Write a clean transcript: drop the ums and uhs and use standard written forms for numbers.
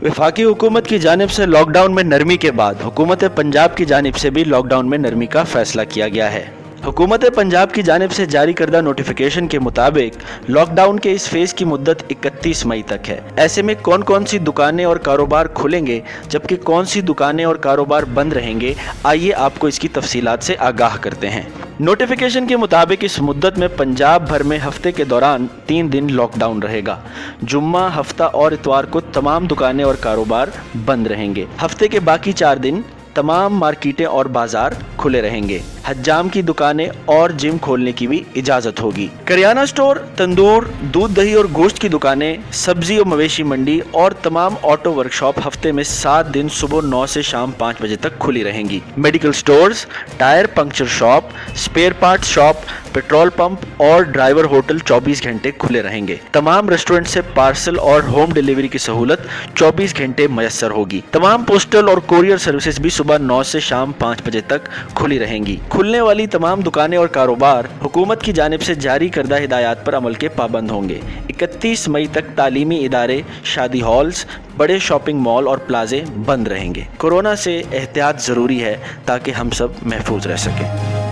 वफाकी हुकूमत की जानिब से लॉकडाउन में नरमी के बाद हुकूमत पंजाब की जानिब से भी लॉकडाउन में नरमी का फैसला किया गया है। हुकूमत पंजाब की जानिब से जारी करदा नोटिफिकेशन के मुताबिक लॉकडाउन के इस फेज़ की मुद्दत 31 मई तक है। ऐसे में कौन कौन सी दुकानें और कारोबार खुलेंगे जबकि कौन सी दुकानें और कारोबार बंद रहेंगे, आइए आपको इसकी तफसीलात से आगाह करते हैं। नोटिफिकेशन के मुताबिक इस मुद्दत में पंजाब भर में हफ्ते के दौरान 3 दिन लॉकडाउन रहेगा। जुम्मा, हफ्ता और इतवार को तमाम दुकानें और कारोबार बंद रहेंगे। हफ्ते के बाकी 4 दिन तमाम मार्केटें और बाजार खुले रहेंगे। हज्जाम की दुकानें और जिम खोलने की भी इजाज़त होगी। करियाना स्टोर, तंदूर, दूध, दही और गोश्त की दुकानें, सब्जी और मवेशी मंडी और तमाम ऑटो वर्कशॉप हफ्ते में 7 दिन सुबह 9 से शाम 5 बजे तक खुली रहेंगी। Medical stores, tyre puncture shop, spare parts shop, petrol pump और ड्राइवर होटल 24 घंटे खुले रहेंगे। तमाम रेस्टोरेंट से पार्सल और होम डिलीवरी की सहूलत 24 घंटे मयसर होगी। तमाम पोस्टल और कोरियर सर्विसेज भी सुबह 9 से शाम 5 बजे तक खुली रहेंगी। खुलने वाली तमाम दुकानें और कारोबार हुकूमत की जानिब से जारी करदा हिदायत पर अमल के पाबंद होंगे। 31 मई तक तालीमी इदारे, शादी हॉल्स, बड़े शॉपिंग मॉल और प्लाजे बंद रहेंगे। कोरोना से एहतियात ज़रूरी है ताकि हम सब महफूज रह सकें।